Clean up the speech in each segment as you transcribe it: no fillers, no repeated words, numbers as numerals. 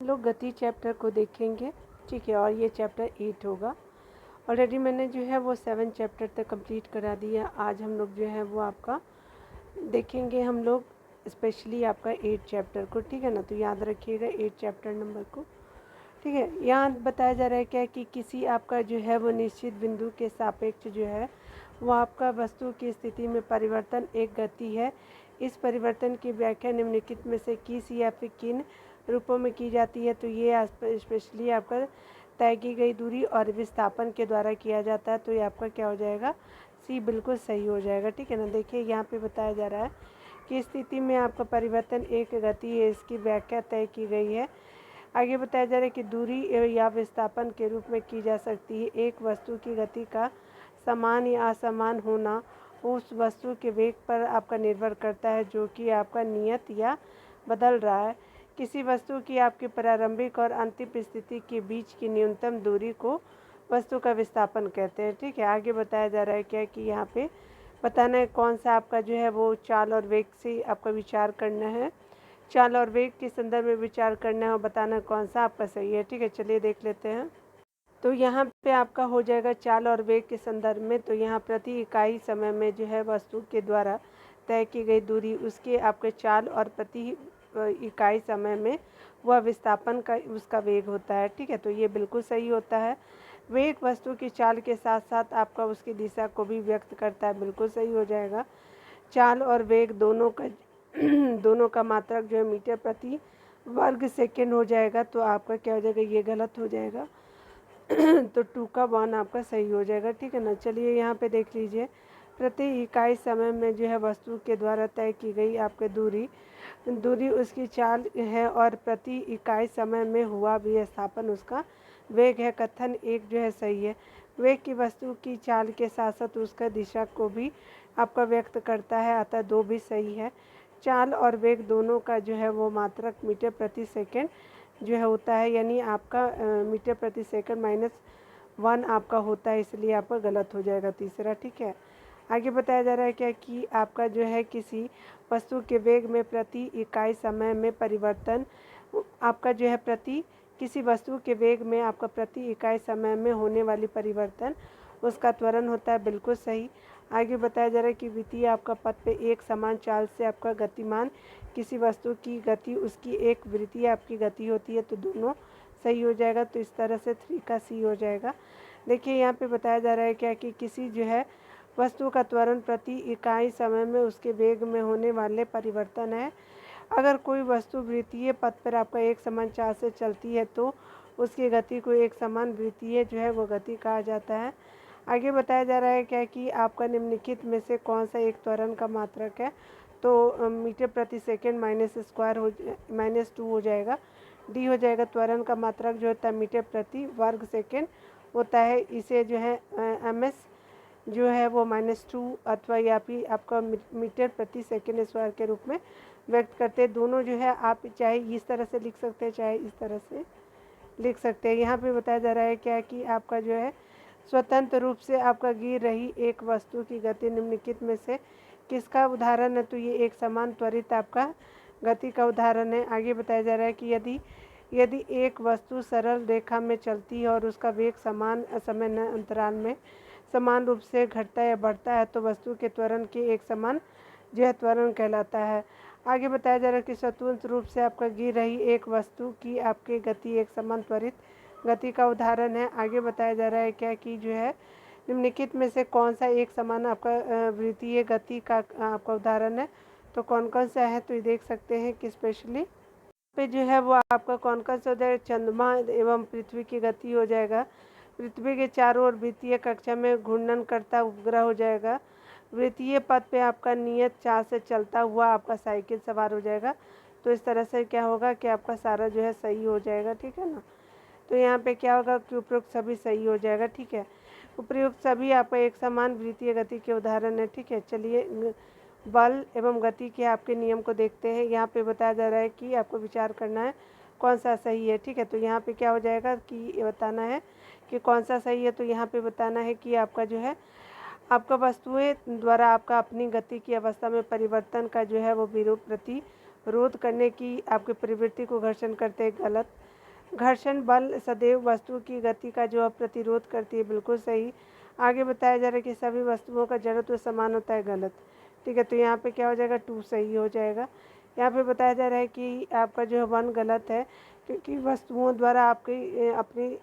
लोग गति चैप्टर को देखेंगे, ठीक है, और ये चैप्टर 8 होगा। ऑलरेडी मैंने जो है वो 7 चैप्टर तक कंप्लीट करा दिया। आज हम लोग जो है वो आपका देखेंगे हम लोग स्पेशली आपका 8 चैप्टर को, ठीक है ना। तो याद रखिएगा 8 चैप्टर नंबर को, ठीक है। यहाँ बताया जा रहा है क्या कि किसी आपका जो है वो निश्चित बिंदु के सापेक्ष जो है वो आपका वस्तु की स्थिति में परिवर्तन एक गति है। इस परिवर्तन की व्याख्या निम्नलिखित में से किस या फिर किन रूपों में की जाती है। तो ये स्पेशली आपका तय की गई दूरी और विस्थापन के द्वारा किया जाता है। तो ये आपका क्या हो जाएगा, सी बिल्कुल सही हो जाएगा, ठीक है ना। देखिए यहाँ पे बताया जा रहा है कि स्थिति में आपका परिवर्तन एक गति है, इसकी व्याख्या तय की गई है। आगे बताया जा रहा है कि दूरी या विस्थापन के रूप में की जा सकती है। एक वस्तु की गति का समान या असमान होना उस वस्तु के वेग पर आपका निर्भर करता है जो कि आपका नियत या बदल रहा है। किसी वस्तु की आपकी प्रारंभिक और अंतिम स्थिति के बीच की न्यूनतम दूरी को वस्तु का विस्थापन कहते हैं, ठीक है। आगे बताया जा रहा है क्या कि यहाँ पे बताना है कौन सा आपका जो है वो चाल और वेग से आपका विचार करना है। चाल और वेग के संदर्भ में विचार करना है और बताना कौन सा आपका सही है, ठीक है। चलिए देख लेते हैं। तो यहाँ पे आपका हो जाएगा चाल और वेग के संदर्भ में। तो यहाँ प्रति इकाई समय में जो है वस्तु के द्वारा तय की गई दूरी उसके आपके चाल और प्रति इकाई समय में वह विस्थापन का उसका वेग होता है, ठीक है। तो ये बिल्कुल सही होता है। वेग वस्तु की चाल के साथ साथ आपका उसकी दिशा को भी व्यक्त करता है, बिल्कुल सही हो जाएगा। चाल और वेग दोनों का मात्रक जो है मीटर प्रति वर्ग सेकेंड हो जाएगा। तो आपका क्या हो जाएगा, ये गलत हो जाएगा। तो 2 का 1 आपका सही हो जाएगा, ठीक है ना। चलिए यहाँ पे देख लीजिए, प्रति इकाई समय में जो है वस्तु के द्वारा तय की गई आपके दूरी उसकी चाल है और प्रति इकाई समय में हुआ विस्थापन उसका वेग है। कथन एक जो है सही है। वेग की वस्तु की चाल के साथ साथ उसका दिशा को भी आपका व्यक्त करता है, अतः 2 भी सही है। चाल और वेग दोनों का जो है वो मात्रक मीटर प्रति सेकंड जो है होता है, यानी आपका मीटर प्रति सेकंड -1 आपका होता है, इसलिए आपका गलत हो जाएगा तीसरा, ठीक है। आगे बताया जा रहा है क्या कि आपका जो है किसी वस्तु के वेग में प्रति इकाई समय में परिवर्तन आपका जो है किसी वस्तु के वेग में आपका प्रति इकाई समय में होने वाली परिवर्तन उसका त्वरण होता है, बिल्कुल सही। आगे बताया जा रहा है कि वितीय आपका पथ पे एक समान चाल से आपका गतिमान किसी वस्तु की गति उसकी एक वृत्तीय आपकी गति होती है, तो दोनों सही हो जाएगा। तो इस तरह से 3 का सी हो जाएगा। देखिए यहाँ पे बताया जा रहा है क्या कि किसी जो है वस्तु का त्वरण प्रति इकाई समय में उसके वेग में होने वाले परिवर्तन है। अगर कोई वस्तु वृत्तीय पथ पर आपका एक समान चाल से चलती है तो उसकी गति को एक समान वृत्तीय जो है वो गति कहा जाता है। आगे बताया जा रहा है क्या कि आपका निम्नलिखित में से कौन सा एक त्वरण का मात्रक है। तो मीटर प्रति सेकंड -2 हो जाएगा। डी हो जाएगा त्वरण का मात्रक जो होता है मीटर प्रति वर्ग सेकंड होता है। इसे जो है एमएस जो है वो -2 अथवा या फिर आपका मीटर प्रति सेकंड स्क्वायर के रूप में व्यक्त करते हैं। दोनों जो है आप चाहे इस तरह से लिख सकते हैं चाहे इस तरह से लिख सकते हैं। यहाँ पे बताया जा रहा है क्या कि आपका जो है स्वतंत्र रूप से आपका गिर रही एक वस्तु की गति निम्नलिखित में से किसका उदाहरण है। तो ये एक समान त्वरित आपका गति का उदाहरण है। आगे बताया जा रहा है कि यदि एक वस्तु सरल रेखा में चलती है और उसका वेग समान समय अंतराल में समान रूप से घटता या बढ़ता है तो वस्तु के त्वरण के एक समान जो है त्वरण कहलाता है। आगे बताया जा रहा है कि स्वतंत्र रूप से आपका गिर रही एक वस्तु की आपकी गति एक समान त्वरित गति का उदाहरण है। आगे बताया जा रहा है क्या कि जो है निम्नलिखित में से कौन सा एक समान आपका वृत्तीय गति का आपका उदाहरण है। तो कौन कौन सा है, तो ये देख सकते हैं कि स्पेशली पे जो है वो आपका कौन कौन सा हो जाएगा, चंद्रमा एवं पृथ्वी की गति हो जाएगा। पृथ्वी के चारों ओर वृत्तीय कक्षा में घूर्णन करता उपग्रह हो जाएगा। वृत्तीय पथ पे आपका नियत चाल से चलता हुआ आपका साइकिल सवार हो जाएगा। तो इस तरह से क्या होगा कि आपका सारा जो है सही हो जाएगा, ठीक है ना। तो यहाँ पे क्या होगा कि उपरोक्त सभी सही हो जाएगा, ठीक है। उपयुक्त सभी आपका एक समान वृत्तीय गति के उदाहरण है, ठीक है। चलिए बल एवं गति के आपके नियम को देखते हैं। यहाँ पे बताया जा रहा है कि आपको विचार करना है कौन सा सही है, ठीक है। तो यहाँ पे क्या हो जाएगा कि ये बताना है कि कौन सा सही है। तो यहाँ पे बताना है कि आपका जो है आपका वस्तुएं द्वारा आपका अपनी गति की अवस्था में परिवर्तन का जो है वो प्रतिरोध करने की आपकी प्रवृत्ति को घर्षण करते हैं, गलत। घर्षण बल सदैव वस्तु की गति का जो प्रतिरोध करती है, बिल्कुल सही। आगे बताया जा रहा है कि सभी वस्तुओं का जड़त्व समान होता है, गलत। ठीक है, तो यहाँ पे क्या हो जाएगा, 2 सही हो जाएगा। यहाँ पे बताया जा रहा है कि आपका जो है 1 गलत है, क्योंकि वस्तुओं द्वारा आपकी अपनी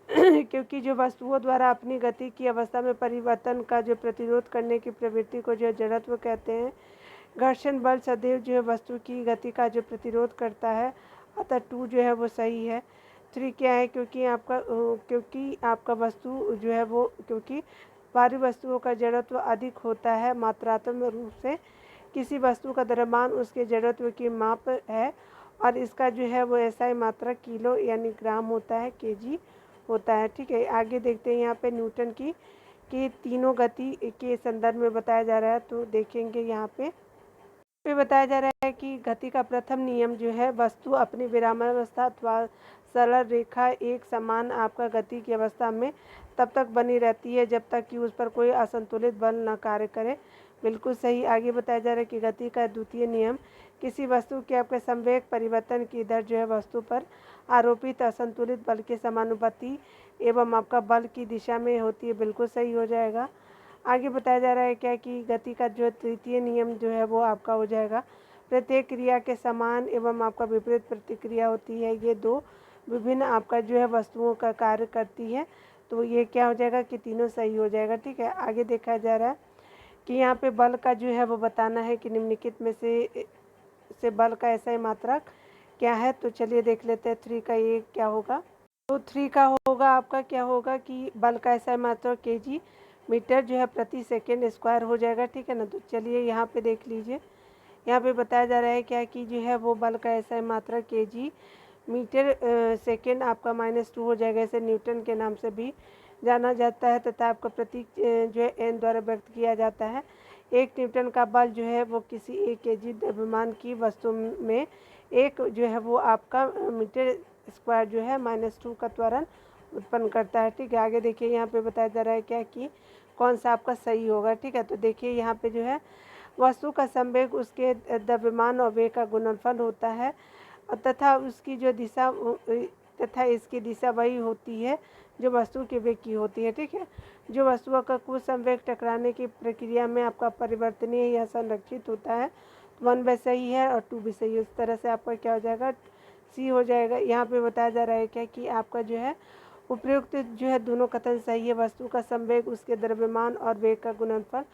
क्योंकि जो वस्तुओं द्वारा अपनी गति की अवस्था में परिवर्तन का जो प्रतिरोध करने की प्रवृत्ति को जो जड़त्व कहते हैं। घर्षण बल सदैव जो है वस्तु की गति का जो प्रतिरोध करता है, अतः 2 जो है वो सही है। 3 क्या है, क्योंकि आपका वस्तु जो है वो, क्योंकि भारी वस्तुओं का जड़त्व अधिक होता है मात्रात्मक रूप से। किसी वस्तु का द्रव्यमान उसके जड़त्व की माप है, और इसका जो है वो ऐसा ही मात्रा किलो यानी ग्राम होता है, केजी होता है। ठीक है, आगे देखते हैं यहाँ पे न्यूटन की तीनों गति के संदर्भ में बताया जा रहा है। तो देखेंगे यहाँ पे बताया जा रहा है कि गति का प्रथम नियम जो है, वस्तु अपनी विरामावस्था अथवा सरल रेखा एक समान आपका गति की अवस्था में तब तक बनी रहती है जब तक कि उस पर कोई असंतुलित बल न कार्य करे, बिल्कुल सही। आगे बताया जा रहा है कि गति का द्वितीय नियम, किसी वस्तु के आपके संवेग परिवर्तन की दर जो है वस्तु पर आरोपित असंतुलित बल के समानुपाती एवं आपका बल की दिशा में होती है, बिल्कुल सही हो जाएगा। आगे बताया जा रहा है क्या कि गति का जो तृतीय नियम जो है वो आपका हो जाएगा, प्रत्येक क्रिया के समान एवं आपका विपरीत प्रतिक्रिया होती है। ये 2 विभिन्न आपका जो है वस्तुओं का कार्य करती है, तो ये क्या हो जाएगा कि तीनों सही हो जाएगा। ठीक है, आगे देखा जा रहा है कि यहाँ पे बल का जो है वो बताना है कि निम्नलिखित में से बल का ऐसा ही मात्रक क्या है। तो चलिए देख लेते हैं 3 का ये क्या होगा। तो 3 का होगा आपका क्या होगा कि बल का ऐसा ही मात्रक केजी मीटर जो है प्रति सेकेंड स्क्वायर हो जाएगा। ठीक है ना, तो चलिए यहाँ पे देख लीजिए, यहाँ पे बताया जा रहा है क्या कि जो है वो बल का ऐसा ही मात्रा केजी मीटर सेकेंड आपका -2 हो जाएगा। इसे न्यूटन के नाम से भी जाना जाता है तथा आपका प्रतीक जो है एन द्वारा व्यक्त किया जाता है। 1 न्यूटन का बल जो है वो किसी 1 केजी द्रव्यमान की वस्तु में एक जो है वो आपका मीटर स्क्वायर जो है -2 का त्वरण उत्पन्न करता है। ठीक है, आगे देखिए यहाँ पे बताया जा रहा है क्या कि कौन सा आपका सही होगा। ठीक है, तो देखिए यहाँ पे जो है वस्तु का संवेग उसके द्रव्यमान और वेग का गुणनफल होता है, तथा उसकी जो दिशा तथा इसकी दिशा वही होती है जो वस्तु के वेग की होती है। ठीक है, जो वस्तुओं का कुछ संवेग टकराने की प्रक्रिया में आपका परिवर्तनीय या संरक्षित होता है, 1 भी सही है और 2 भी सही है। इस तरह से आपका क्या हो जाएगा, सी हो जाएगा। यहाँ पे बताया जा रहा है क्या कि आपका जो है उपयुक्त जो है दोनों कथन सही है। वस्तु का संवेग उसके द्रव्यमान और वेग का गुणनफल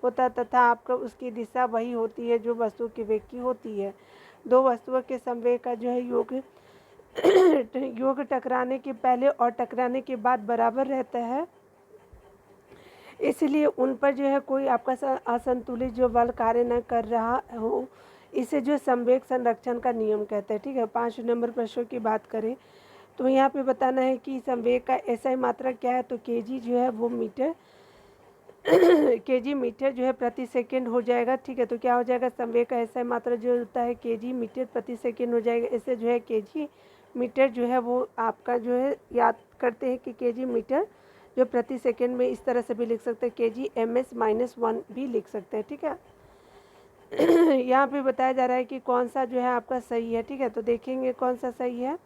होता है तथा आपका उसकी दिशा वही होती है जो वस्तु के वेग की होती है। 2 वस्तुओं के संवेग का जो है योग टकराने के पहले और टकराने के बाद बराबर रहता है, इसलिए उन पर जो है कोई आपका असंतुलित जो बल कार्य न कर रहा हो, इसे जो संवेग संरक्षण का नियम कहते हैं। ठीक है, 5 नंबर प्रश्नों की बात करें तो यहाँ पे बताना है कि संवेग का ऐसा मात्रा क्या है। तो केजी जो है वो मीटर केजी मीटर जो है प्रति सेकंड हो जाएगा। ठीक है, तो क्या हो जाएगा, संवेग का ऐसा मात्रा जो होता है केजी मीटर प्रति सेकंड हो जाएगा। इससे जो है केजी मीटर जो है वो आपका जो है याद करते हैं कि केजी मीटर जो प्रति सेकंड में इस तरह से भी लिख सकते हैं, केजी ms-1 भी लिख सकते हैं। ठीक है, यहाँ पे बताया जा रहा है कि कौन सा जो है आपका सही है। ठीक है, तो देखेंगे कौन सा सही है।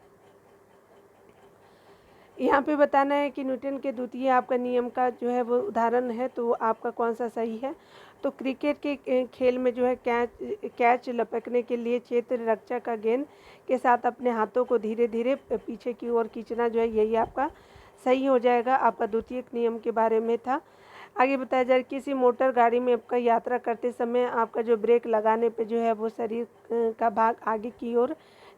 यहाँ पे बताना है कि न्यूटन के द्वितीय आपका नियम का जो है वो उदाहरण है, तो आपका कौन सा सही है। तो क्रिकेट के खेल में जो है कैच लपकने के लिए क्षेत्र रक्षक का गेंद के साथ अपने हाथों को धीरे धीरे पीछे की ओर खींचना जो है यही आपका सही हो जाएगा। आपका द्वितीय नियम के बारे में था। आगे बताया जाए किसी मोटर गाड़ी में आपका यात्रा करते समय आपका जो ब्रेक लगाने पे जो है वो शरीर का भाग आगे की ओर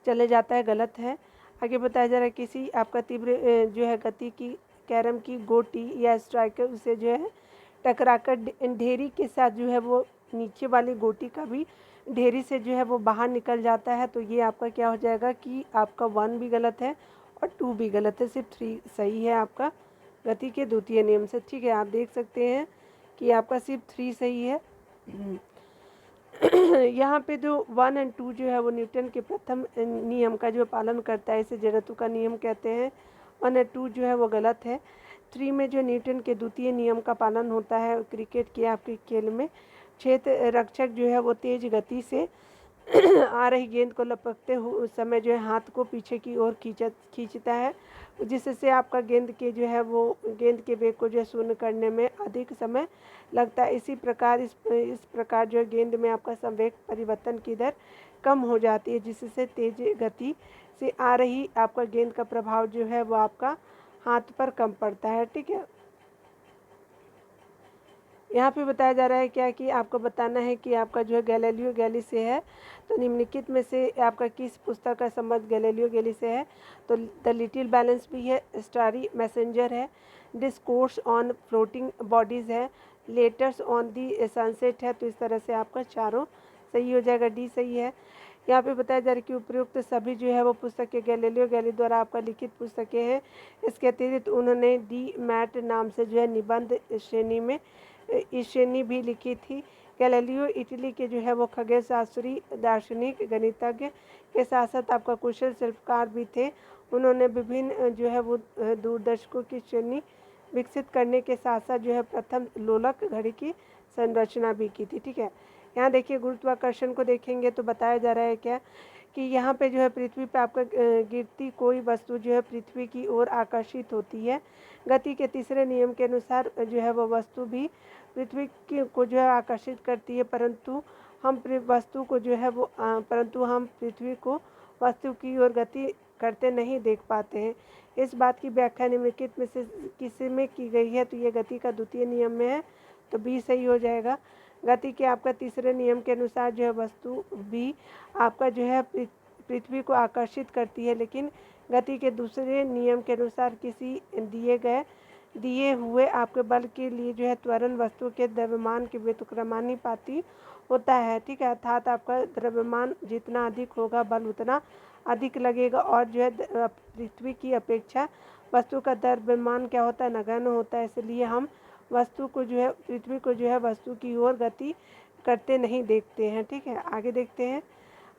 चले जाता है, गलत है। आगे बताया जा रहा है किसी आपका तीव्र जो है गति की कैरम की गोटी या स्ट्राइकर उसे जो है टकराकर ढेरी के साथ जो है वो नीचे वाली गोटी का भी ढेरी से जो है वो बाहर निकल जाता है। तो ये आपका क्या हो जाएगा कि आपका 1 भी गलत है और 2 भी गलत है, सिर्फ 3 सही है आपका गति के द्वितीय नियम से। ठीक है, आप देख सकते हैं कि आपका सिर्फ 3 सही है। यहाँ पे जो 1 और 2 जो है वो न्यूटन के प्रथम नियम का जो पालन करता है, इसे जड़त्व का नियम कहते हैं। 1 और 2 जो है वो गलत है। 3 में जो न्यूटन के द्वितीय नियम का पालन होता है क्रिकेट के आपके खेल में, क्षेत्र रक्षक जो है वो तेज गति से आ रही गेंद को लपकते हुए उस समय जो है हाथ को पीछे की ओर खींचता है, जिससे आपका गेंद के जो है वो गेंद के वेग को जो है शून्य करने में अधिक समय लगता है। इसी प्रकार इस प्रकार जो है गेंद में आपका संवेग परिवर्तन की दर कम हो जाती है, जिससे तेज गति से आ रही आपका गेंद का प्रभाव जो है वो आपका हाथ पर कम पड़ता है। ठीक है, यहाँ पे बताया जा रहा है क्या कि आपको बताना है कि आपका जो है गैलीलियो गैली से है, तो निम्नलिखित में से आपका किस पुस्तक का संबंध गैलीलियो गैली से है? तो द लिटिल बैलेंस भी है, स्टारी मैसेंजर है, डिस्कोर्स ऑन फ्लोटिंग बॉडीज़ है, लेटर्स ऑन दी सनसेट है। तो इस तरह से आपका चारों सही हो जाएगा, डी सही है। यहाँ पे बताया जा रहा है कि उपयुक्त सभी जो है वो पुस्तकें गैलीलियो गैली द्वारा आपका लिखित पुस्तकें हैं। इसके अतिरिक्त उन्होंने डी मैट नाम से जो है निबंध श्रेणी में इस श्रेणी भी लिखी थी। गैलीलियो इटली के जो है वो खगोल शास्त्री, दार्शनिक, गणितज्ञ के साथ साथ आपका कुशल शिल्पकार भी थे। उन्होंने विभिन्न जो है वो दूरदर्शकों की श्रेणी विकसित करने के साथ साथ जो है प्रथम लोलक घड़ी की संरचना भी की थी। ठीक है, यहाँ देखिए गुरुत्वाकर्षण को देखेंगे तो बताया जा रहा है क्या कि यहाँ पे जो है पृथ्वी पे आपका गिरती कोई वस्तु जो है पृथ्वी की ओर आकर्षित होती है। गति के तीसरे नियम के अनुसार जो है वो वस्तु भी पृथ्वी को जो है आकर्षित करती है, परंतु हम पृथ्वी को वस्तु की ओर गति करते नहीं देख पाते हैं। इस बात की व्याख्या निम्नलिखित में से किसी में की गई है? तो ये गति का द्वितीय नियम में है, तो बी सही हो जाएगा। गति के आपका तीसरे नियम के अनुसार जो है वस्तु भी आपका जो है पृथ्वी को आकर्षित करती है, लेकिन गति के दूसरे नियम के अनुसार किसी दिए हुए आपके बल के लिए जो है त्वरण वस्तु के द्रव्यमान के व्युत्क्रमानुपाती होता है। ठीक है, अर्थात आपका द्रव्यमान जितना अधिक होगा बल उतना अधिक लगेगा, और जो है पृथ्वी की अपेक्षा वस्तु का द्रव्यमान क्या होता है? नगण्य होता है। इसलिए हम पृथ्वी को जो है वस्तु की ओर गति करते नहीं देखते हैं। ठीक है, आगे देखते हैं।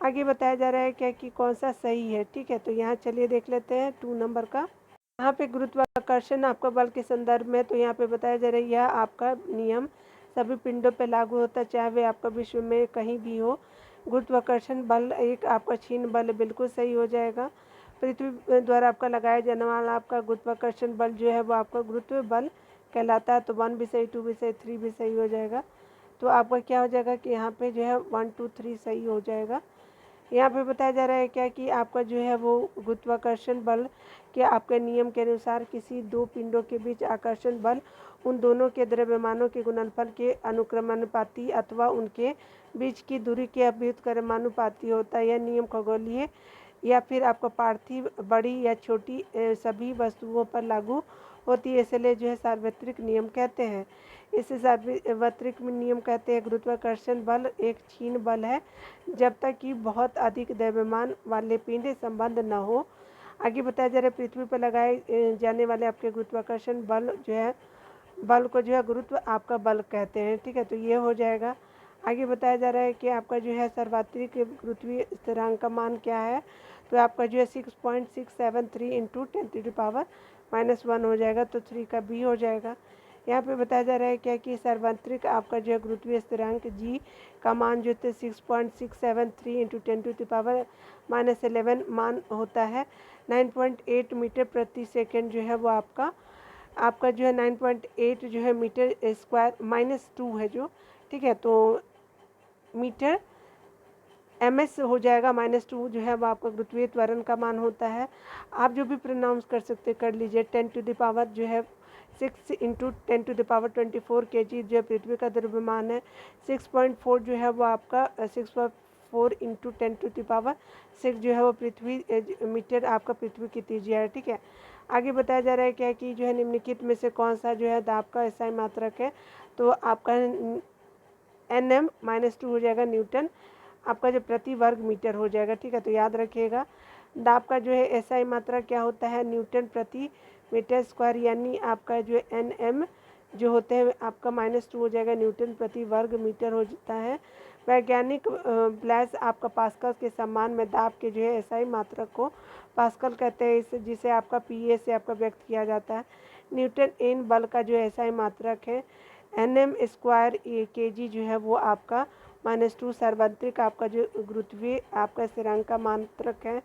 आगे बताया जा रहा है क्या कि कौन सा सही है। ठीक है, तो यहाँ चलिए देख लेते हैं 2 नंबर का। यहाँ पे गुरुत्वाकर्षण आपका बल के संदर्भ में, तो यहाँ पे बताया जा रहा है यह आपका नियम सभी पिंडों पे लागू होता है, चाहे वे आपका विश्व में कहीं भी हो। गुरुत्वाकर्षण बल एक आपका क्षीण बल बिल्कुल सही हो जाएगा। पृथ्वी द्वारा आपका लगाया जाने वाला आपका गुरुत्वाकर्षण बल जो है वो आपका गुरुत्व बल कहलाता है। तो 1 भी सही, 2 भी सही, 3 भी सही हो जाएगा। तो आपका क्या हो जाएगा कि यहाँ पे जो है 1, 2, 3 सही हो जाएगा। यहाँ पे बताया जा रहा है क्या कि आपका जो है वो गुरुत्वाकर्षण बल के आपके नियम के अनुसार किसी दो पिंडों के बीच आकर्षण बल उन दोनों के द्रव्यमानों के गुणनफल के अनुक्रमानुपाती अथवा उनके बीच की दूरी के अभ्युत्क्रमानुपाती होता है। यह नियम खगोलीय या फिर आपका पार्थिव बड़ी या छोटी सभी वस्तुओं पर लागू होती है, इसलिए जो है सार्वत्रिक नियम कहते हैं। इसे सार्वत्रिक नियम कहते हैं। गुरुत्वाकर्षण बल एक क्षीण बल है जब तक कि बहुत अधिक द्रव्यमान वाले पिंड संबंध न हो। आगे बताया जा रहा है पृथ्वी पर लगाए जाने वाले आपके गुरुत्वाकर्षण बल को जो है गुरुत्व आपका बल कहते हैं। ठीक है, तो ये हो जाएगा। आगे बताया जा रहा है कि आपका जो है सर्वात्रिक गुरुत्वीय स्थिरांक का मान क्या है? तो आपका जो है 6.673 इंटू 10⁻⁻1 हो जाएगा, तो 3 का बी हो जाएगा। यहाँ पे बताया जा रहा है क्या कि सर्वांतरिक आपका जो है गुरुत्वीय स्थिरांक जी का मान जो है 6.673 इंटू 10⁻11 मान होता है। 9.8 मीटर प्रति सेकेंड जो है वो आपका जो है 9.8 जो है मीटर स्क्वायर -2 है जो। ठीक है, तो मीटर ms हो जाएगा। -2 जो है वो आपका गुरुत्वीय त्वरण का मान होता है। आप जो भी प्रोनाउंस कर सकते कर लीजिए। 10⁻⁴ जो है 6 इंटू 10⁻24 kg जो है पृथ्वी का द्रव्यमान है। 6.4 जो है वो आपका 6.4 इंटू 10⁻6 जो है वो पृथ्वी मीटर आपका पृथ्वी की त्रिज्या है। ठीक है, आगे बताया जा रहा है क्या कि जो है निम्नलिखित में से कौन सा जो है दाब का एसआई मात्रक है? तो आपका nm -2 हो जाएगा न्यूटन आपका जो प्रति वर्ग मीटर हो जाएगा। ठीक है, तो याद रखिएगा दाब का जो है एसआई मात्रा क्या होता है? न्यूटन प्रति मीटर स्क्वायर, यानी आपका जो है nm जो होते हैं आपका -2 हो जाएगा न्यूटन प्रति वर्ग मीटर हो जाता है। वैज्ञानिक ब्लैस आपका पास्कल के सम्मान में दाब के जो है एसआई मात्रक को पास्कल कहते हैं, इसे जिसे आपका पीए से आपका व्यक्त किया जाता है। न्यूटन एन बल का जो एसआई मात्रक है। nm स्क्वायर kg जो है वो आपका -2 सार्वत्रिक आपका जो गुरुत्वीय आपका स्थिरांक का मात्रक है।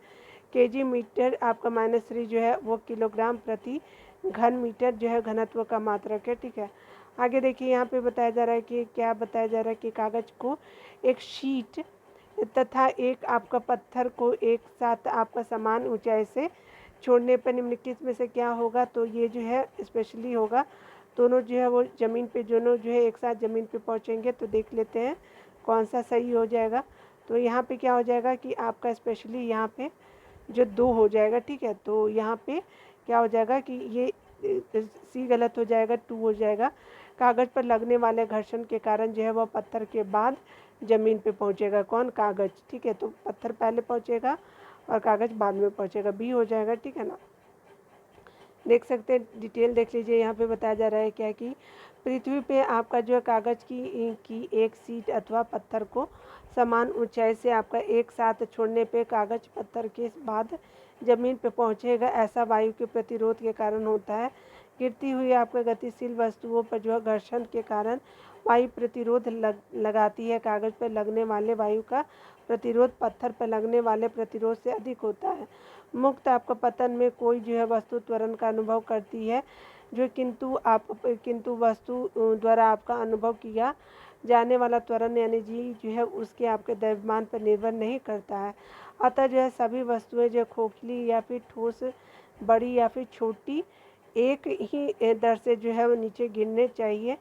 केजी मीटर आपका -3 जो है वो किलोग्राम प्रति घन मीटर जो है घनत्व का मात्रक है, ठीक है। आगे देखिए यहाँ पे बताया जा रहा है कि क्या बताया जा रहा है कि कागज़ को एक शीट तथा एक आपका पत्थर को एक साथ आपका समान ऊंचाई से छोड़ने पर निम्नलिखित में से क्या होगा। तो ये जो है स्पेशली होगा, दोनों जो है वो ज़मीन पे दोनों जो है एक साथ ज़मीन पे पहुँचेंगे। तो देख लेते हैं कौन सा सही हो जाएगा। तो यहाँ पे क्या हो जाएगा कि आपका स्पेशली यहाँ पे जो 2 हो जाएगा, ठीक है। तो यहाँ पे क्या हो जाएगा कि ये सी गलत हो जाएगा, 2 हो जाएगा। कागज़ पर लगने वाले घर्षण के कारण जो है वह पत्थर के बाद ज़मीन पे पहुँचेगा। कौन? कागज़, ठीक है। तो पत्थर पहले पहुँचेगा और कागज़ बाद में पहुँचेगा, बी हो जाएगा, ठीक है ना। देख सकते हैं, डिटेल देख लीजिए। यहाँ पे बताया जा रहा है क्या कि पृथ्वी पे आपका जो है कागज़ की एक शीट अथवा पत्थर को समान ऊंचाई से आपका एक साथ छोड़ने पे कागज़ पत्थर के बाद ज़मीन पे पहुँचेगा। ऐसा वायु के प्रतिरोध के कारण होता है। गिरती हुई आपका गतिशील वस्तुओं पर जो है घर्षण के कारण वायु प्रतिरोध लगाती है। कागज़ पर लगने वाले वायु का प्रतिरोध पत्थर पर लगने वाले प्रतिरोध से अधिक होता है। मुक्त आपका पतन में कोई जो है वस्तु त्वरण का अनुभव करती है, जो किंतु वस्तु द्वारा आपका अनुभव किया जाने वाला त्वरण यानी जी जो है उसके आपके द्रव्यमान पर निर्भर नहीं करता है। अतः जो है सभी वस्तुएं जो खोखली या फिर ठोस, बड़ी या फिर छोटी, एक ही दर से जो है वो नीचे गिरने चाहिए।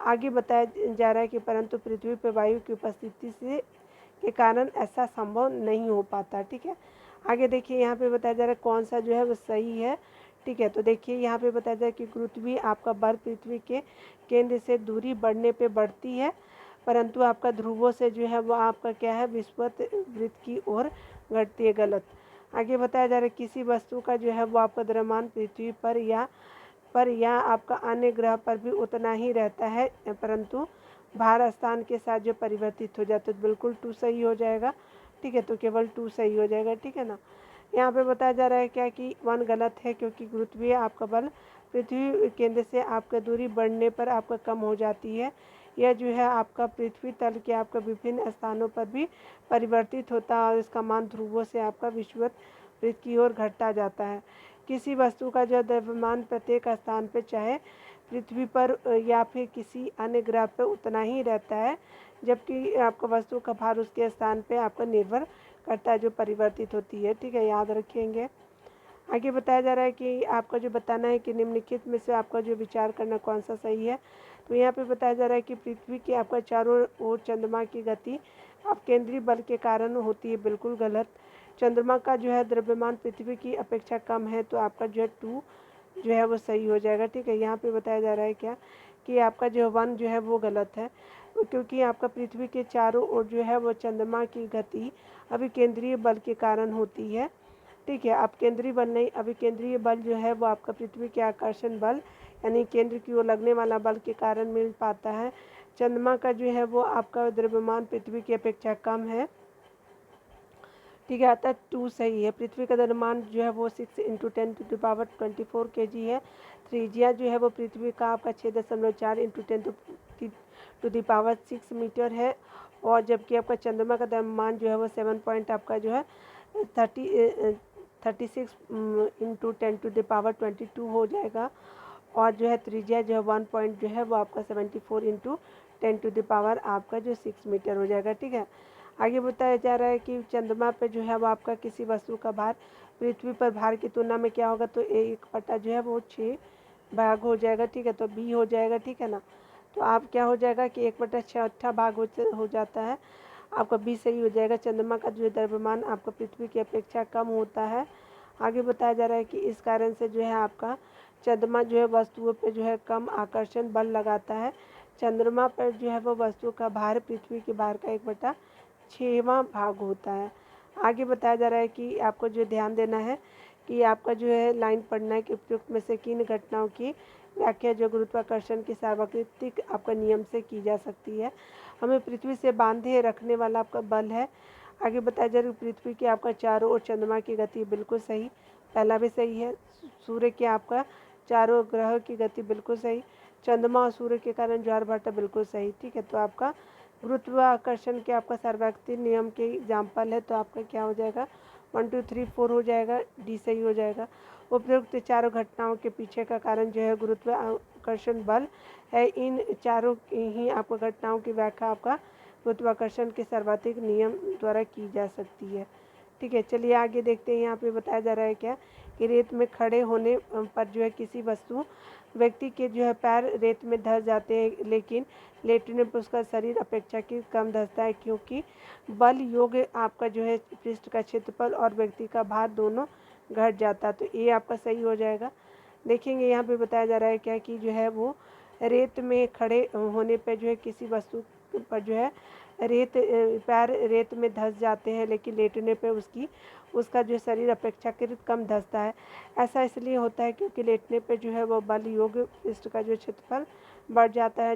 आगे बताया जा रहा है कि परंतु पृथ्वी पर वायु की उपस्थिति से के कारण ऐसा संभव नहीं हो पाता, ठीक है। आगे देखिए यहाँ पे बताया जा रहा है कौन सा जो है वो सही है, ठीक है। तो देखिए यहाँ पे बताया जा रहा है कि गुरुत्वीय आपका बल पृथ्वी के केंद्र से दूरी बढ़ने पे बढ़ती है, परंतु आपका ध्रुवों से जो है वो आपका क्या है विषुवत वृत्त की ओर घटती है, गलत। आगे बताया जा रहा है किसी वस्तु का जो है वो आपका द्रव्यमान पृथ्वी पर या आपका अन्य ग्रह पर भी उतना ही रहता है, परंतु भार स्थान के साथ जो परिवर्तित हो जाता है। तो बिल्कुल 2 सही हो जाएगा, ठीक है। तो केवल 2 सही हो जाएगा, ठीक है ना। यहाँ पे बताया जा रहा है क्या कि 1 गलत है, क्योंकि गुरुत्वीय आपका बल पृथ्वी केंद्र से आपका दूरी बढ़ने पर आपका कम हो जाती है। यह जो है आपका पृथ्वी तल के आपका विभिन्न स्थानों पर भी परिवर्तित होता है और इसका मान ध्रुवों से आपका विषुवत वृत्त की ओर घटता जाता है। किसी वस्तु का जो द्रव्यमान प्रत्येक स्थान पर चाहे पृथ्वी पर या फिर किसी अन्य ग्रह पर उतना ही रहता है, जबकि आपका वस्तु का भार उसके स्थान पे आपका निर्भर करता है जो परिवर्तित होती है, ठीक है। याद रखेंगे। आगे बताया जा रहा है कि आपका जो बताना है कि निम्नलिखित में से आपका जो विचार करना कौन सा सही है। तो यहाँ पे बताया जा रहा है कि पृथ्वी की आपका चारों ओर चंद्रमा की गति आप केंद्रीय बल के कारण होती है, बिल्कुल गलत। चंद्रमा का जो है द्रव्यमान पृथ्वी की अपेक्षा कम है, तो आपका जो है 2 जो है वो सही हो जाएगा, ठीक है। यहाँ पे बताया जा रहा है क्या कि आपका जो 1 जो है वो गलत है, क्योंकि आपका पृथ्वी के चारों ओर जो है वो चंद्रमा की गति अभी केंद्रीय बल के कारण होती है, ठीक है। अब केंद्रीय बल नहीं, अभी केंद्रीय बल जो है वो आपका पृथ्वी के आकर्षण बल यानी केंद्र की ओर लगने वाला बल के कारण मिल पाता है। चंद्रमा का जो है वो आपका द्रव्यमान पृथ्वी की अपेक्षा कम है, ठीक है। अतः 2 सही है। पृथ्वी का द्रव्यमान जो है वो 6 × 10⁻24 kg है। त्रिज्या जो है वो पृथ्वी का आपका 6.4 × 10⁻6 मीटर है, और जबकि आपका चंद्रमा का द्रव्यमान जो है वो 7 पॉइंट आपका जो है 36 × 10⁻22 हो जाएगा, और जो है त्रिज्या जो है 1 पॉइंट जो है वो आपका 74 × 10⁻ आपका जो 6 मीटर हो जाएगा, ठीक है। आगे बताया जा रहा है कि चंद्रमा पे जो है वो आपका किसी वस्तु का भार पृथ्वी पर भार की तुलना में क्या होगा। तो 1/6 जो है वो 6 भाग हो जाएगा, ठीक है। तो बी हो जाएगा, ठीक है ना। तो आप क्या हो जाएगा कि 1/6 भाग हो जाता है, आपका बी सही हो जाएगा। चंद्रमा का जो द्रव्यमान आपका पृथ्वी की अपेक्षा कम होता है। आगे बताया जा रहा है कि इस कारण से जो है आपका चंद्रमा जो है वस्तुओं पर जो है कम आकर्षण बल लगाता है। चंद्रमा पर जो है वो वस्तु का भार पृथ्वी के भार का 1/6वां भाग होता है। आगे बताया जा रहा है कि आपको जो ध्यान देना है कि आपका जो है लाइन पढ़ना है कि उपयुक्त में से किन घटनाओं की व्याख्या जो गुरुत्वाकर्षण के सार्वत्रिक आपका नियम से की जा सकती है। हमें पृथ्वी से बांधे रखने वाला आपका बल है। आगे बताया जा रहा है पृथ्वी की आपका चारों ओर चंद्रमा की गति बिल्कुल सही, पहला भी सही है। सूर्य के आपका चारों ग्रह की गति बिल्कुल सही, चंद्रमा और सूर्य के कारण ज्वार भाटा बिल्कुल सही, ठीक है। तो आपका गुरुत्वाकर्षण के आपका सर्वव्यापी नियम के एग्जाम्पल है, तो आपका क्या हो जाएगा 1 2 3 4 हो जाएगा, डी सही हो जाएगा। उपयुक्त चारों घटनाओं के पीछे का कारण जो है गुरुत्वाकर्षण बल है। इन चारों ही आपको घटनाओं की व्याख्या आपका गुरुत्वाकर्षण के सर्वाधिक नियम द्वारा की जा सकती है। ठीक है, चलिए आगे देखते हैं। यहाँ पे बताया जा रहा है क्या कि रेत में खड़े होने पर जो है किसी व्यक्ति के जो है पैर रेत में धंस जाते हैं, लेकिन लेटने पर उसका शरीर अपेक्षाकृत कम धंसता है, क्योंकि बल योग आपका जो है पृष्ठ का क्षेत्रफल और व्यक्ति का भार दोनों घट जाता है। तो ये आपका सही हो जाएगा। देखेंगे यहाँ पे बताया जा रहा है क्या कि जो है वो रेत में खड़े होने पर जो है किसी वस्तु पर जो है पैर रेत में धंस जाते हैं, लेकिन लेटने पे उसका जो शरीर अपेक्षाकृत कम धंसता है। ऐसा इसलिए होता है क्योंकि लेटने पे जो है वो बल योग पृष्ठ का जो क्षेत्रफल बढ़ जाता है।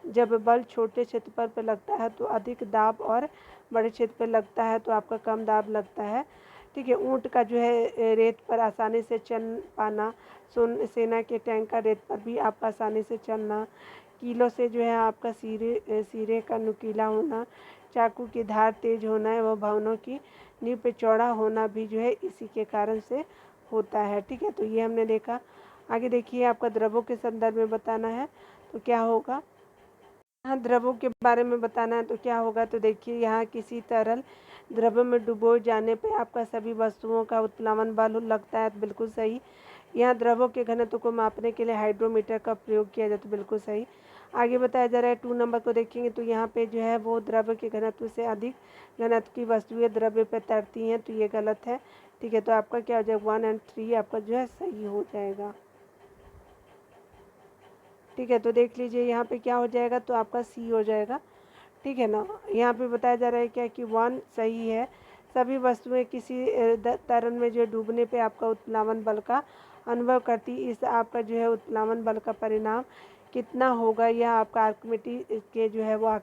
जब बल छोटे क्षेत्रफल पर लगता है तो अधिक दाब, और बड़े क्षेत्र पर लगता है तो आपका कम दाब लगता है। ठीक है, ऊँट का जो है रेत पर आसानी से चल पाना, सेना के टैंक का रेत पर भी आपका आसानी से चलना, कीलों से जो है आपका सिरे का नुकीला होना, चाकू की धार तेज होना है, वह भवनों की नींव पे चौड़ा होना भी जो है इसी के कारण से होता है। ठीक है, तो ये हमने देखा। आगे देखिए, आपका द्रवों के संदर्भ में बताना है तो क्या होगा। यहाँ द्रवों के बारे में बताना है तो क्या होगा, तो देखिए यहाँ किसी तरल द्रव्य में डुबोए जाने पे आपका सभी वस्तुओं का उत्प्लावन बल लगता है, तो बिल्कुल सही। यहाँ द्रवों के घनत्व को मापने के लिए हाइड्रोमीटर का प्रयोग किया जाता है, तो बिल्कुल सही। आगे बताया जा रहा है 2 नंबर को देखेंगे तो यहाँ पे जो है वो द्रव्य के घनत्व से अधिक घनत्व की वस्तुएं द्रव्य पर तैरती हैं, तो ये गलत है। ठीक है, तो आपका क्या हो जाएगा 1 और 3 आपका जो है सही हो जाएगा। ठीक है, तो देख लीजिए यहाँ पे क्या हो जाएगा, तो आपका सी हो जाएगा। ठीक है ना, यहाँ पे बताया जा रहा है क्या कि 1 सही है। सभी वस्तुएं किसी तरल में जो डूबने पे आपका उत्प्लावन बल का अनुभव करती, इस आपका जो है उत्प्लावन बल का परिणाम कितना होगा, यह आपका आर्किमिडीज के जो है वो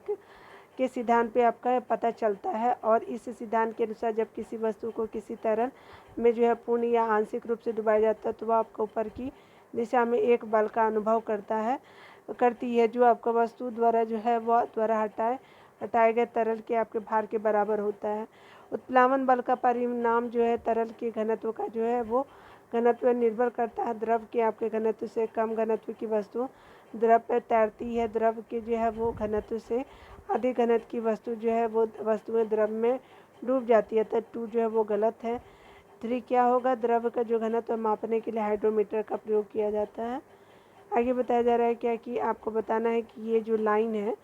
के सिद्धांत पे आपका पता चलता है। और इस सिद्धांत के अनुसार जब किसी वस्तु को किसी तरल में जो है पूर्ण या आंशिक रूप से डुबाया जाता है, तो वह आपको ऊपर की दिशा में एक बल का अनुभव करती है, जो आपका वस्तु द्वारा जो है वह द्वारा हटाए गए तरल के आपके भार के बराबर होता है। उत्प्लावन बल का परिणाम जो है तरल के घनत्व का जो है वो घनत्व निर्भर करता है। द्रव के आपके घनत्व से कम घनत्व की वस्तु द्रव पर तैरती है, द्रव के जो है वो घनत्व से अधिक घनत्व की वस्तु जो है वो वस्तुएं द्रव में डूब जाती है, तो 2 जो है वो गलत है। 3 क्या होगा, द्रव का जो घनत्व मापने के लिए हाइड्रोमीटर का प्रयोग किया जाता है। आगे बताया जा रहा है क्या कि आपको बताना है कि ये जो लाइन है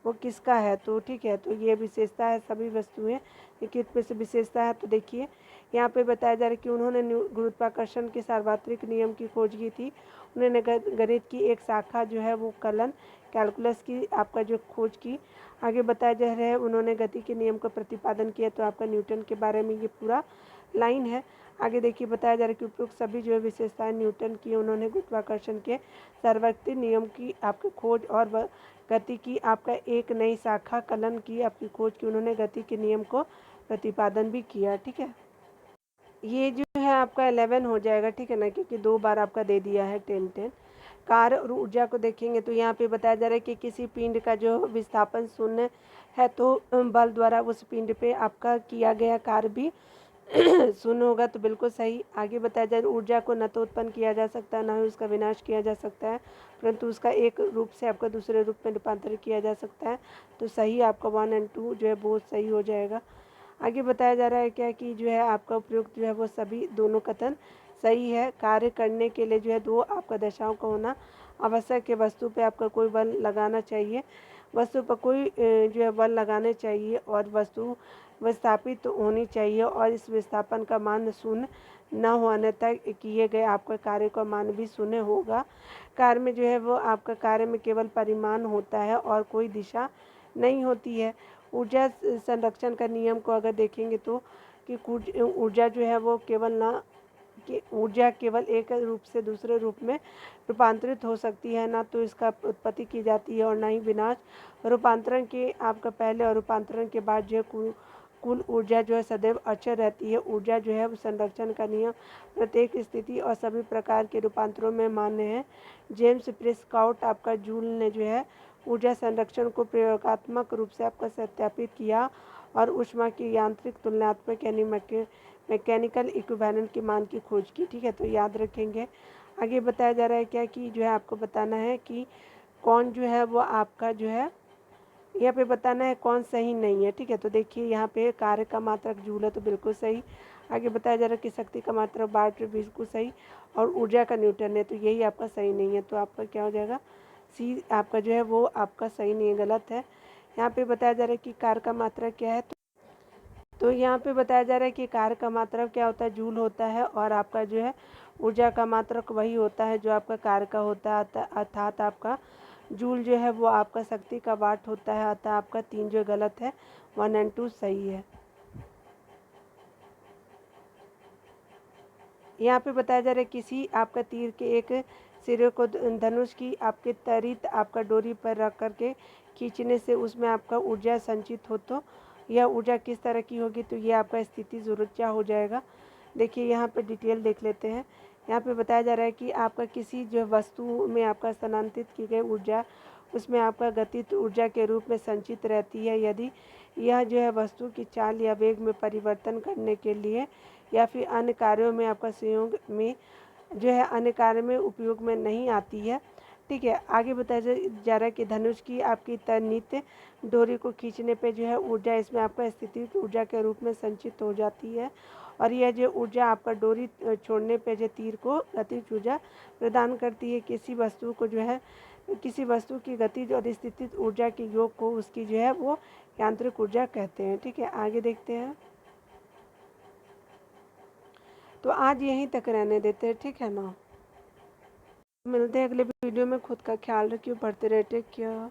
वो किसका है, तो ठीक है, तो ये विशेषता है सभी वस्तुएं, किस में से विशेषता है, तो देखिए यहाँ पे बताया जा रहा है कि उन्होंने गुरुत्वाकर्षण के सार्वत्रिक नियम की खोज की थी। उन्होंने गणित की एक शाखा जो है वो कैलकुलस की आपका जो खोज की। आगे बताया जा रहा है उन्होंने गति के नियम का प्रतिपादन किया, तो आपका न्यूटन के बारे में ये पूरा लाइन है। आगे देखिए बताया जा रहा है कि उपयुक्त सभी जो है विशेषताएं न्यूटन की, उन्होंने गुरुत्वाकर्षण के सार्वत्रिक नियम की आपकी खोज और गति की आपका एक नई शाखा कलन की आपकी खोज की, उन्होंने गति के नियम को प्रतिपादन भी किया। ठीक है, ये जो है आपका 11 हो जाएगा। ठीक है ना, क्योंकि 2 बार आपका दे दिया है 10 कार्य और ऊर्जा को देखेंगे तो यहाँ पे बताया जा रहा है कि किसी पिंड का जो विस्थापन शून्य है, तो बल द्वारा उस पिंड पे आपका किया गया कार्य भी शून्य होगा, तो बिल्कुल सही। आगे बताया जाए ऊर्जा को न तो उत्पन्न किया जा सकता है, न ही उसका विनाश किया जा सकता है, परंतु उसका एक रूप से आपका दूसरे रूप में रूपांतरित किया जा सकता है, तो सही आपका 1 और 2 जो है बहुत सही हो जाएगा। आगे बताया जा रहा है क्या कि जो है आपका उपयुक्त जो है वो सभी दोनों कथन सही है। कार्य करने के लिए जो है 2 आपका दशाओं का होना आवश्यक है। वस्तु पे आपका कोई बल लगाना चाहिए, वस्तु पर कोई जो है बल लगाने चाहिए, और वस्तु विस्थापित तो होनी चाहिए, और इस विस्थापन का मान शून्य न होने तक किए गए आपका कार्य का मान भी शून्य होगा। कार्य में जो है वो आपका कार्य में केवल परिमाण होता है और कोई दिशा नहीं होती है। ऊर्जा संरक्षण का नियम को अगर देखेंगे तो कि ऊर्जा जो है वो ऊर्जा केवल एक रूप से दूसरे रूप में रूपांतरित हो सकती है, ना तो इसका उत्पत्ति की जाती है और ना ही विनाश। रूपांतरण के आपका पहले और रूपांतरण के बाद जो है कुल ऊर्जा जो है सदैव अचर रहती है। ऊर्जा जो है संरक्षण का नियम प्रत्येक स्थिति और सभी प्रकार के रूपांतरों में मान्य है। जेम्स प्रेस्काउट आपका जूल ने जो है ऊर्जा संरक्षण को प्रयोगात्मक रूप से आपका सत्यापित किया और ऊष्मा की यांत्रिक तुलनात्मक यानी मैकेनिकल इक्विवेलेंट के मान की खोज की। ठीक है, तो याद रखेंगे। आगे बताया जा रहा है क्या कि जो है आपको बताना है कि कौन जो है वो आपका जो है यहाँ पे बताना है कौन सही नहीं है। ठीक है, तो देखिए यहाँ पे कार्य का मात्रक जूल है तो बिल्कुल सही। आगे बताया जा रहा है कि शक्ति का मात्रक वाट बिल्कुल सही और ऊर्जा का न्यूटन है, तो यही आपका सही नहीं है। तो आपका क्या हो जाएगा, सी आपका जो है वो आपका सही नहीं है, गलत है। यहाँ पे बताया जा रहा है कि कार्य का मात्रक क्या है, तो यहाँ पे बताया जा रहा है कि कार्य का मात्रक क्या होता है, जूल होता है। और आपका जो है ऊर्जा का मात्रक वही होता है जो आपका कार्य का होता है, अर्थात आपका जूल जो है वो आपका शक्ति का वाट होता है। अतः आपका 3 जो गलत है, 1 और 2 सही है। यहाँ पे बताया जा रहा है किसी आपका तीर के एक सिरे को धनुष की आपके त्वरित आपका डोरी पर रख करके खींचने से उसमें आपका ऊर्जा संचित हो, तो यह ऊर्जा किस तरह की होगी, तो ये आपका स्थिति ऊर्जा हो जाएगा। देखिए यहाँ पे डिटेल देख लेते हैं। यहाँ पे बताया जा रहा है कि आपका किसी जो वस्तु में आपका स्थानांतरित की गई ऊर्जा उसमें आपका गतिज ऊर्जा के रूप में संचित रहती है। यदि यह जो है वस्तु की चाल या वेग में परिवर्तन करने के लिए या फिर अन्य कार्यों में आपका संयोग में जो है अन्य कार्य में उपयोग में नहीं आती है। ठीक है, आगे बताया जा रहा है कि धनुष की आपकी तनित डोरी को खींचने पे जो है ऊर्जा इसमें आपका स्थितिज ऊर्जा के रूप में संचित हो जाती है। और यह जो ऊर्जा आपका डोरी छोड़ने पे जो तीर को गतिज ऊर्जा प्रदान करती है। किसी वस्तु को जो है किसी वस्तु की गतिज और स्थितिज ऊर्जा के योग को उसकी जो है वो यांत्रिक ऊर्जा कहते हैं। ठीक है, आगे देखते हैं। तो आज यहीं तक रहने देते हैं, ठीक है ना। मिलते हैं अगले वीडियो में। खुद का ख्याल रखिए, पढ़ते रहे, टेक केयर।